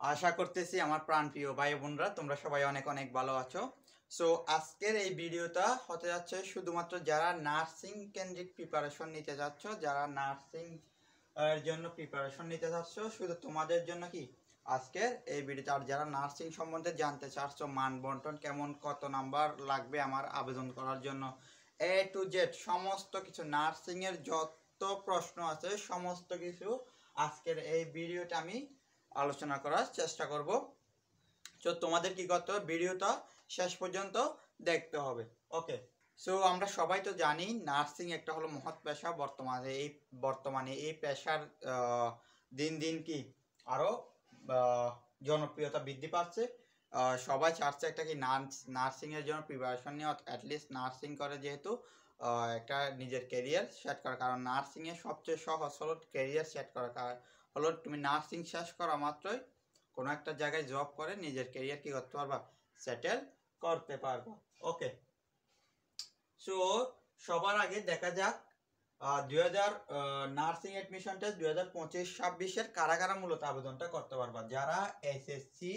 আশা করতেছি আমার প্রাণপ্রিয় ভাই বোনরা তোমরা সবাই অনেক অনেক ভালো আছো। সো আজকের এই ভিডিওটা হতে যাচ্ছে শুধুমাত্র যারা নার্সিং কেন্দ্রিক প্রিপারেশন নিতে যাচ্ছ, যারা নার্সিং এর জন্য প্রিপারেশন নিতে যাচ্ছ, শুধু তোমাদের জন্য কি আজকের এই ভিডিওটা। আর যারা নার্সিং সম্বন্ধে জানতে চাচ্ছ, মান বন্টন কেমন, কত নাম্বার লাগবে আমার আবেদন করার জন্য, এ টু জেড সমস্ত কিছু নার্সিং এর যত প্রশ্ন আছে সমস্ত কিছু আজকের এই ভিডিওটা আমি আলোচনা করার চেষ্টা করব। তো তোমাদের কি করতে হবে, ভিডিওটা শেষ পর্যন্ত দেখতে হবে। ওকে, সো আমরা সবাই তো জানি নার্সিং একটা হলো মহৎ পেশা। বর্তমানে এই পেশার দিন দিন কি আরো জনপ্রিয়তা বৃদ্ধি পাচ্ছে। সবাই চাচ্ছে একটা কি নার্সিং এর জন্য প্রিপারেশন নিয়ে, অ্যাটলিস্ট নার্সিং করে যেহেতু একটা নিজের ক্যারিয়ার সেট করা। কারণ নার্সিং এর সবচেয়ে সহজ হলো ক্যারিয়ার সেট করা। হলো তুমি নার্সিং শেষ করা মাত্রই কোনো একটা জায়গায় জব করে নিজের ক্যারিয়ার কি করতে পারবা, সেটেল করতে পারবা। ওকে, সো সবার আগে দেখা যাক 2000 নার্সিং অ্যাডমিশন টেস্ট 2025-26 কারা কারা মূলত আবেদনটা করতে পারবা। যারা এসএসসি,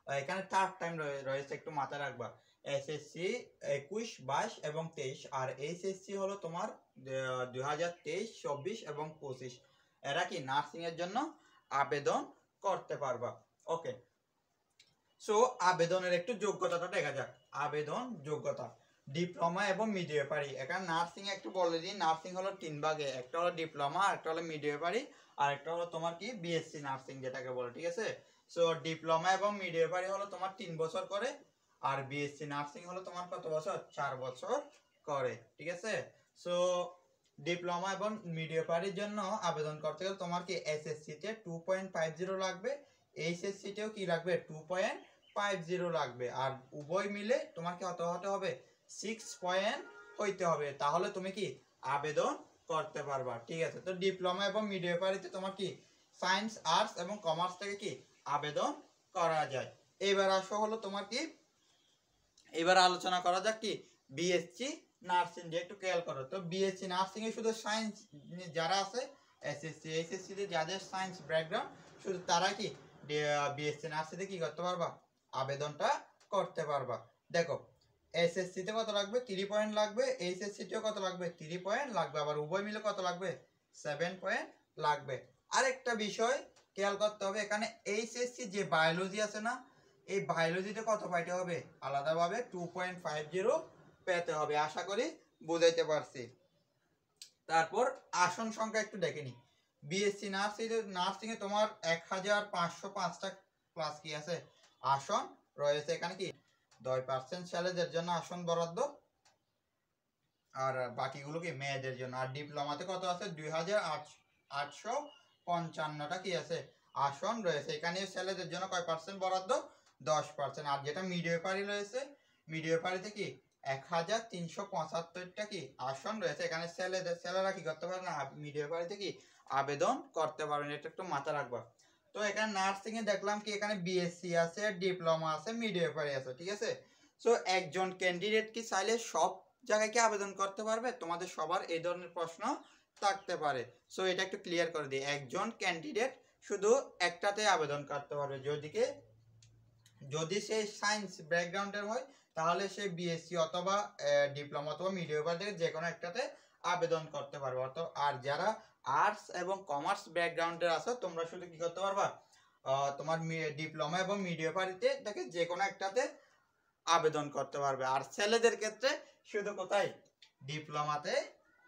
এখানে থার্ড টাইম রয়েছে, একটু মাথায় রাখবা। এসএসসি 21, 22 এবং 23, আর এইচএসসি হলো তোমার 2023, 24 এবং 25। এরা কি নার্সিং এর জন্য আবেদন করতে পারবা। ওকে, সো আবেদনের একটু যোগ্যতাটা দেখা যাক। আবেদন যোগ্যতা ডিপ্লোমা এবং মিডওয়াইফারি। এখানে নার্সিং একটু বলে দিই, নার্সিং হলো 3 ভাগে, একটা হলো ডিপ্লোমা, একটা হলো মিডওয়াইফারি, আর একটা হলো তোমার কি বিএসসি নার্সিং যেটাকে বলে। ঠিক আছে, সো ডিপ্লোমা এবং মিডওয়াইফারি হলো তোমার 3 বছর করে, আর বিএসসি নার্সিং হলো তোমার কত বছর, 4 বছর করে। ঠিক আছে, সো ডিপ্লোমা এবং মিডওয়াইফারির জন্য আবেদন করতে গেলে তোমার কি এসএসসি তে 2.50 লাগবে, এইচএসসি তেও কি লাগবে 2.50 লাগবে, আর উভয় মিলে তোমার কি হতে হবে 6 পয়েন্ট হইতে হবে, তাহলে তুমি কি আবেদন করতে পারবা। ঠিক আছে, তো ডিপ্লোমা এবং মিডওয়াইফারিতে তোমার কি সায়েন্স, আর্টস এবং কমার্স থেকে কি আবেদন করা যায়। এবার আসো হলো তোমার কি, এবার আলোচনা করা যাক কি বিএসসি নার্সিং দিয়ে। একটু খেয়াল করো তো, বিএসসি নার্সিং এ শুধু সায়েন্স যারা আছে, এসএসসি এইচএসসি তে যাদের সায়েন্স ব্যাকগ্রাউন্ড, শুধু তারা কি বিএসসি নার্সিং তে কি করতে পারবা, আবেদনটা করতে পারবা। দেখো এসএসসি তে কত লাগবে, 3 পয়েন্ট লাগবে, এইচএসসি তেও কত লাগবে, 3 পয়েন্ট লাগবে, আবার উভয় মিলে কত লাগবে, 7 পয়েন্ট লাগবে। আরেকটা বিষয় খেয়াল করতে হবে, এখানে এইচএসসি যে বায়োলজি আছে না, এই বায়োলজিতে কত পাইতে হবে, আলাদাভাবে 2.50 পেতে হবে। আশা করি বুঝাইতে পারছি। তারপর আসন সংখ্যা একটু দেখে নি। বিএসসি নার্সিং এ তোমার 1505টা ক্লাস কি আছে, আসন রয়েছে। এখানে কি 10% ছেলেদের জন্য আসন বরাদ্দ, আর বাকিগুলো কি মেয়েদের জন্য। আর ডিপ্লোমাতে কত আছে, 2855টা কি আছে আসন রয়েছে। এখানে ছেলেদের জন্য কয় পার্সেন্ট বরাদ্দ, 10%। আর যেটা মিডওয়াইফারি রয়েছে, মিডওয়াইফারিতে কি 1375টা কি আসন রয়েছে। এখানে ছেলেরা কি করতে পারে না, মিডওয়াইফারিতে কি আবেদন করতে পারেন, এটা একটু মাথা রাখবা। তো এখানে নার্সিং এ দেখলাম কি এখানে বিএসসি আছে, ডিপ্লোমা আছে, মিডওয়াইফারি আছে। ঠিক আছে, সো একজন ক্যান্ডিডেট কি চাইলে সব জায়গায় কি আবেদন করতে পারবে? তোমাদের সবার এই ধরনের প্রশ্ন থাকতে পারে। সো এটা একটু ক্লিয়ার করে দিই, একজন ক্যান্ডিডেট শুধু একটাতে আবেদন করতে পারবে। যদি সে সায়েন্স ব্যাকগ্রাউন্ডের হয়, তাহলে সে বিএসসি অথবা ডিপ্লোমা অথবা মিডওয়াইফারি থেকে যে কোনো একটাতে আবেদন করতে পারবে। আর যারা আর্টস এবং কমার্স ব্যাকগ্রাউন্ডের আছে, তোমরা শুধু কি করতে পারবা, তোমার ডিপ্লোমা এবং মিডওয়াইফারিতে থেকে যে কোনো একটাতে আবেদন করতে পারবে। আর ছেলেদের ক্ষেত্রে শুধু কোথায়, ডিপ্লোমাতে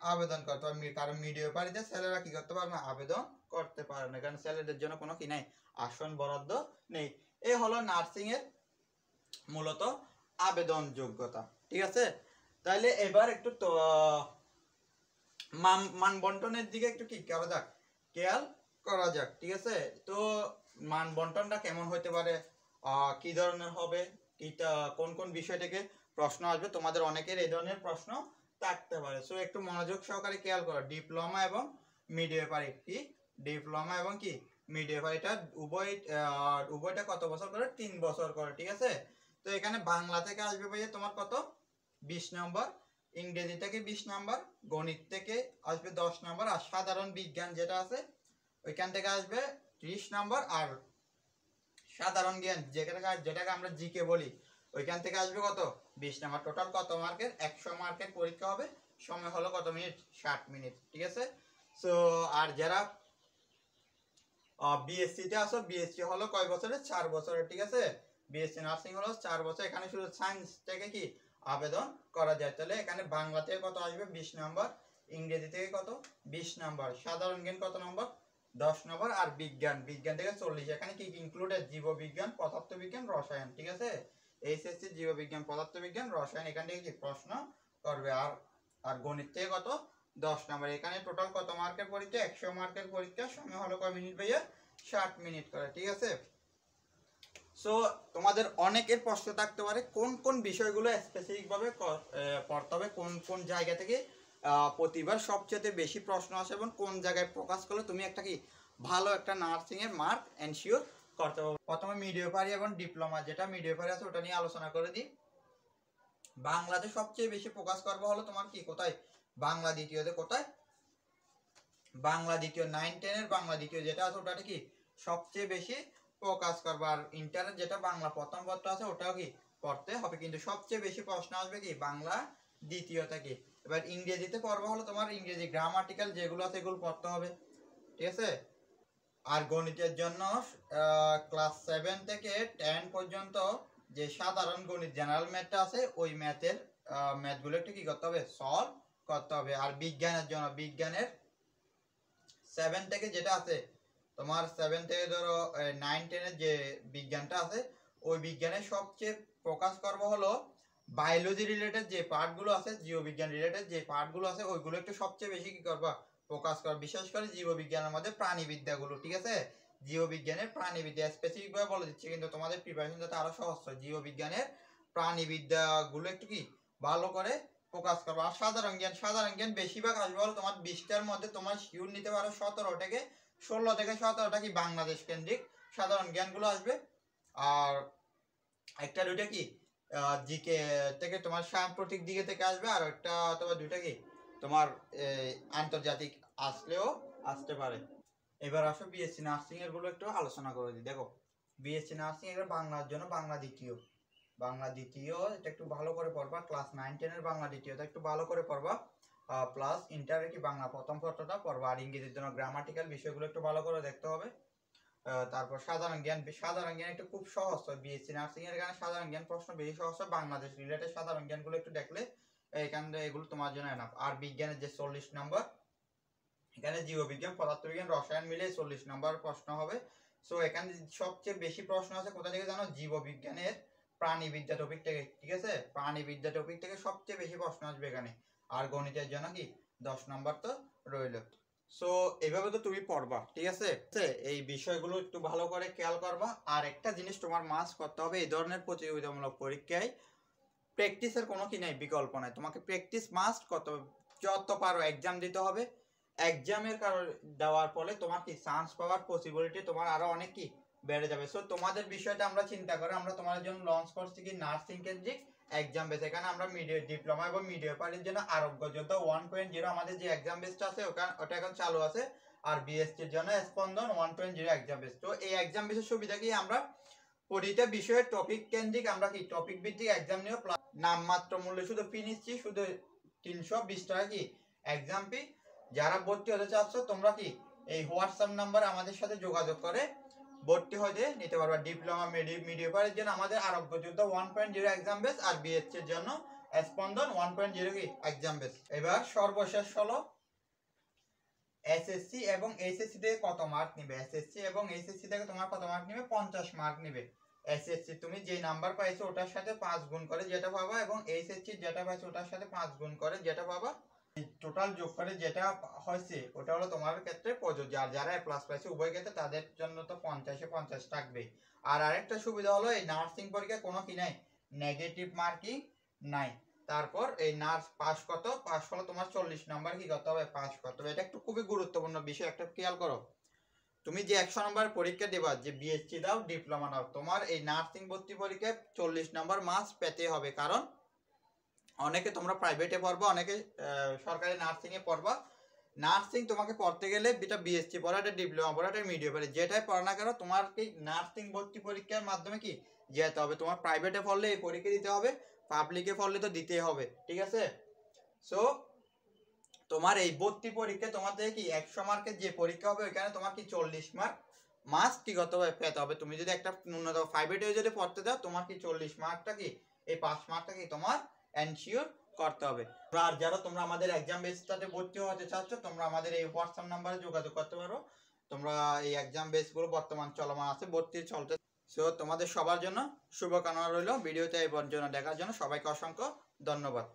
আবেদন করতে পারবে, কারণ মিডওয়াইফারিতে ছেলেরা কি করতে পারবে না, আবেদন করতে পারবে না, কারণ ছেলেদের জন্য কোনো কি নাই, আসন বরাদ্দ নেই। এই হলো নার্সিং এর মূলত আবেদন যোগ্যতা। ঠিক আছে, তাহলে এবার একটু তো মান বন্টনের দিকে একটু কি করা যাক, খেয়াল করা যাক। ঠিক আছে, তো মান বন্টনটা কেমন হতে পারে, কি ধরনের হবে, কোন কোন বিষয় থেকে প্রশ্ন আসবে, তোমাদের অনেকের এই ধরনের প্রশ্ন থাকতে পারে। সো একটু মনোযোগ সহকারে খেয়াল করো। ডিপ্লোমা এবং মিডওয়াইফারি কি, ডিপ্লোমা এবং কি মিডওয়াইফারিটা উভয়টা কত বছর করে, 3 বছর করে। ঠিক আছে, তো এখানে বাংলা থেকে আসবে ভাইয়া তোমার কত, 20 নম্বর, ইংরেজি থেকে 20 নম্বর, গণিত থেকে আসবে 10 নম্বর, আর সাধারণ বিজ্ঞান যেটা আছে ওইখান থেকে আসবে 30 নম্বর, আর সাধারণ জ্ঞান যেটাকে আমরা জিকে বলি, ওইখান থেকে আসবে কত 20 নাম্বার। টোটাল কত মার্কের? 100 মার্কের পরীক্ষা হবে। সময় হলো কত মিনিট? 60 মিনিট, ঠিক আছে। সো আর যারা বিএসসি তে আসো, বিএসসি হলো কয় বছরের? 4 বছরের, ঠিক আছে। বিএসসি নার্সিং হলো 4 বছর। এখানে শুধু সায়েন্স থেকে কি আবেদন করা যায়। তাহলে এখানে বাংলা থেকে কত আসবে? 20 নাম্বার। ইংরেজি থেকে কত? 20 নাম্বার। সাধারণ জ্ঞান কত নম্বর? 10 নম্বর। আর বিজ্ঞান থেকে 40। এখানে কি ইনক্লুডেড? জীববিজ্ঞান, পদার্থবিজ্ঞান, রসায়ন, ঠিক আছে। এইচএসসি জীববিজ্ঞান, পদার্থবিজ্ঞান, রসায়ন, এখান থেকে কি প্রশ্ন করবে। আর গণিত থেকে কত? 10 নাম্বার। এখানে টোটাল কত মার্কের পরীক্ষা? 100 মার্কের পরীক্ষা। সময় হলো কয় মিনিট ভাইয়া? 60 মিনিট করে, ঠিক আছে। সো তোমাদের অনেকের প্রশ্ন থাকতে পারে কোন কোন বিষয়গুলো স্পেসিফিক ভাবে পড়তে হবে, কোন কোন জায়গা থেকে প্রতিবার সবচেয়ে বেশি প্রশ্ন আসে এবং কোন জায়গায় ফোকাস করলে তুমি একটা কি ভালো একটা নার্সিং এর মার্ক এনশিওর করতে পারবে। প্রথমে মিডিওপারি এবং ডিপ্লোমা, যেটা মিডিওপারি আছে ওটা নিয়ে আলোচনা করে দিই। বাংলাতে সবচেয়ে বেশি ফোকাস করবো হলো তোমার কি কোথায়? বাংলা দ্বিতীয়তে। কোথায়? বাংলা দ্বিতীয় 9 10 এর বাংলা দ্বিতীয় যেটা আছে ওটাতে কি সবচেয়ে বেশি ফোকাস করবো। আর ইন্টারের যেটা বাংলা প্রথম পত্র আছে ওটাও কি পড়তে হবে, কিন্তু সবচেয়ে বেশি প্রশ্ন আসবে কি বাংলা দ্বিতীয় থেকে। এবার ইংরেজিতে পড়বো হলো তোমার ইংরেজি গ্রামাটিক্যাল যেগুলো আছে এগুলো পড়তে হবে, ঠিক আছে। আর গণিতের জন্য ক্লাস 7 থেকে 10 পর্যন্ত যে সাধারণ গণিত জেনারেল ম্যাথটা আছে ওই ম্যাথগুলো একটু কি করতে হবে? সলভ করতে হবে। আর বিজ্ঞানের জন্য বিজ্ঞানের 7 থেকে যেটা আছে তোমার 7 থেকে ধরো 9 10 এর যে বিজ্ঞানটা আছে ওই বিজ্ঞানের সবচেয়ে ফোকাস করব হলো বায়োলজি রিলেটেড যে পার্টগুলো আছে, জীববিজ্ঞান রিলেটেড যে পার্টগুলো আছে ওইগুলো একটু সবচেয়ে বেশি কি করবা? ফোকাস কর। বিশেষ করে জীববিজ্ঞানের মধ্যে প্রাণীবিদ্যাগুলো, ঠিক আছে। জীববিজ্ঞানের প্রাণীবিদ্যা স্পেসিফিক ভাবে বলে দিচ্ছি, কিন্তু তোমাদের প্রিপারেশন যাতে আরো সহজ হয়। জীববিজ্ঞানের প্রাণীবিদ্যাগুলো একটু কি ভালো করে ফোকাস করবো। আর সাধারণ জ্ঞান বেশিরভাগ আসবে হলো তোমার 20টার মধ্যে তোমার শিওর নিতে পারো 17 থেকে 17টা কি বাংলাদেশ কেন্দ্রিক সাধারণ জ্ঞানগুলো আসবে। আর একটা দুইটা কি জিকে থেকে তোমার সাম্প্রতিক দিকে থেকে আসবে। আর একটা অথবা দুইটা কি তোমার আন্তর্জাতিক আসলেও আসতে পারে। এবার আসো বিএসসি নার্সিং এর গুলো একটু আলোচনা করে দিই। দেখো বিএসসি নার্সিং এর বাংলার জন্য বাংলা দ্বিতীয় এটা একটু ভালো করে পড়বা। ক্লাস 9 10 এর বাংলা দ্বিতীয়টা একটু ভালো করে পড়বা। প্লাস ইন্টারে কি বাংলা প্রথম পত্রটা পড়বা। আর ইংরেজির জন্য গ্রামাটিক্যাল বিষয়গুলো একটু ভালো করে দেখতে হবে। তারপর সাধারণ জ্ঞান একটু খুব সহজ হয়। বিএসসি নার্সিং এর গানে সাধারণ জ্ঞান প্রশ্ন বেশি সহজ হয়। বাংলাদেশ রিলেটেড সাধারণ জ্ঞানগুলো একটু দেখলে এখানে এগুলো তোমার জন্য এনাফ। আর বিজ্ঞানের যে 40 নম্বর, এখানে জীববিজ্ঞান, পদার্থবিজ্ঞান, রসায়ন মিলে 40 নম্বর প্রশ্ন হবে। সো এখানে সবচেয়ে বেশি প্রশ্ন আছে কোথা থেকে জানো? জীববিজ্ঞানের প্রাণীবিদ্যা টপিক থেকে, ঠিক আছে। প্রাণীবিদ্যা টপিক থেকে সবচেয়ে বেশি প্রশ্ন আসবে এখানে। আর গণিতের জন্য কি 10 নম্বর তো রইল। সো এইভাবে তো তুমি পড়বা, ঠিক আছে। এই বিষয়গুলো একটু ভালো করে খেয়াল করবা। আর একটা জিনিস তোমার মাস্ট করতে হবে, এই ধরনের প্রতিযোগিতামূলক পরীক্ষায় প্র্যাকটিসের কোনো কি নাই, বিকল্প নাই। তোমাকে প্র্যাকটিস মাস্ট করতে হবে। যত পারো এক্সাম দিতে হবে। এক্সামের কারণে দেওয়ার ফলে তোমার কি চান্স পাওয়ার পসিবিলিটি তোমার আরো অনেক কি বেড়ে যাবে। সো তোমাদের বিষয়টা আমরা চিন্তা করে আমরা তোমাদের জন্য লঞ্চ করছি কি নার্সিং কেন্দ্রিক এক্সাম বেস। এখানে আমরা ডিপ্লোমা এবং মিডিওপারির জন্য আরোগ্য যোদ্ধা 1.0 আমাদের যে এক্সাম বেসটা আছে ওটা এখন চালু আছে। আর বিএসসির জন্য স্পন্দন 1.0 এক্সাম বেস। তো এই এক্সাম বেসের সুবিধা কি আমরা প্রতিটা বিষয়ের টপিক কেন্দ্রিক আমরা কি টপিক ভিত্তিক এক্সাম নিয়ে নামমাত্র মূল্যে শুধু ফি নিচ্ছি, শুধু 320 টাকা কি এক্সাম ফি। যারা ভর্তি হতে চাচ্ছ তোমরা কি এই হোয়াটসঅ্যাপ নাম্বারে আমাদের সাথে যোগাযোগ করে ভর্তি হয়ে নিতে পারবা। ডিপ্লোমা মিডিওপারের জন্য আমাদের আরোগ্য যোদ্ধা 1.0 এক্সাম বেস, আর বিএসসি এর জন্য স্পন্দন 1.0 কি এক্সাম বেস। এবার সর্বশেষ হলো এসএসসি এবং এইচএসসি থেকে কত মার্ক নিবে। এসএসসি এবং এইচএসসি থেকে তোমার কত মার্ক নিবে? 50 মার্ক নিবে। এসএসসি তুমি যে নাম্বার পাইছো ওটার সাথে 5 গুণ করে যেটা পাবা, এবং এইচএসসি যেটা পাইছো ওটার সাথে 5 গুণ করে যেটা পাবা, টোটাল যোগ করে যেটা হয়েছে ওটা হলো তোমার ক্ষেত্রে প্রযোজ্য। আর যারা প্লাস পাইছে উভয় ক্ষেত্রে তাদের জন্য তো 50-50 থাকবে। আর আরেকটা সুবিধা হলো এই নার্সিং পরীক্ষায় কোনো কি নাই, নেগেটিভ মার্কিং নাই। তারপর এই নার্স পাস হলো তোমার 40 নাম্বার কি করতে হবে? পাস করতে হবে। এটা একটু খুবই গুরুত্বপূর্ণ বিষয়, একটা খেয়াল করো। তুমি যে 100 নাম্বার পরীক্ষা দেবা, যে বিএসসি দাও ডিপ্লোমা দাও, তোমার এই নার্সিং ভর্তি পরীক্ষায় 40 নাম্বার মাস পেতে হবে। কারণ অনেকে তোমরা প্রাইভেটে পড়বা, অনেকে সরকারি নার্সিং এ পড়বা। নার্সিং তোমাকে পড়তে গেলে এটা বিএসসি পড়া, এটা ডিপ্লোমা পড়া, এটা মিডিয়া পড়া, যেটাই পড়া না কেন তোমার কি নার্সিং ভর্তি পরীক্ষার মাধ্যমে কি যেতে হবে। তোমার প্রাইভেটে পড়লে এই পরীক্ষা দিতে হবে, পাবলিকে পড়লে তো দিতেই হবে, ঠিক আছে। সো তোমার এই ভর্তি পরীক্ষা তোমাদের কি 100 মার্কের যে পরীক্ষা হবে ওইখানে তোমার কি 40 মার্ক মাস্ট কি করতে হবে, পেতে হবে। তুমি যদি একটা ন্যূনতম প্রাইভেটে যদি পড়তে দাও তোমার কি 40 মার্কটা কি এই 5 মার্কটা কি তোমার এনশিওর করতে হবে। আর যারা তোমরা আমাদের এক্সাম বেসটাতে ভর্তি হতে চাচ্ছ তোমরা আমাদের এই হোয়াটসঅ্যাপ নাম্বারে যোগাযোগ করতে পারো। তোমরা এই এক্সাম বেসগুলো বর্তমান চলমান আছে, ভর্তি চলতে। সো তোমাদের সবার জন্য শুভকামনা রইল। ভিডিওতে এই পর্যন্ত দেখার জন্য সবাইকে অসংখ্য ধন্যবাদ।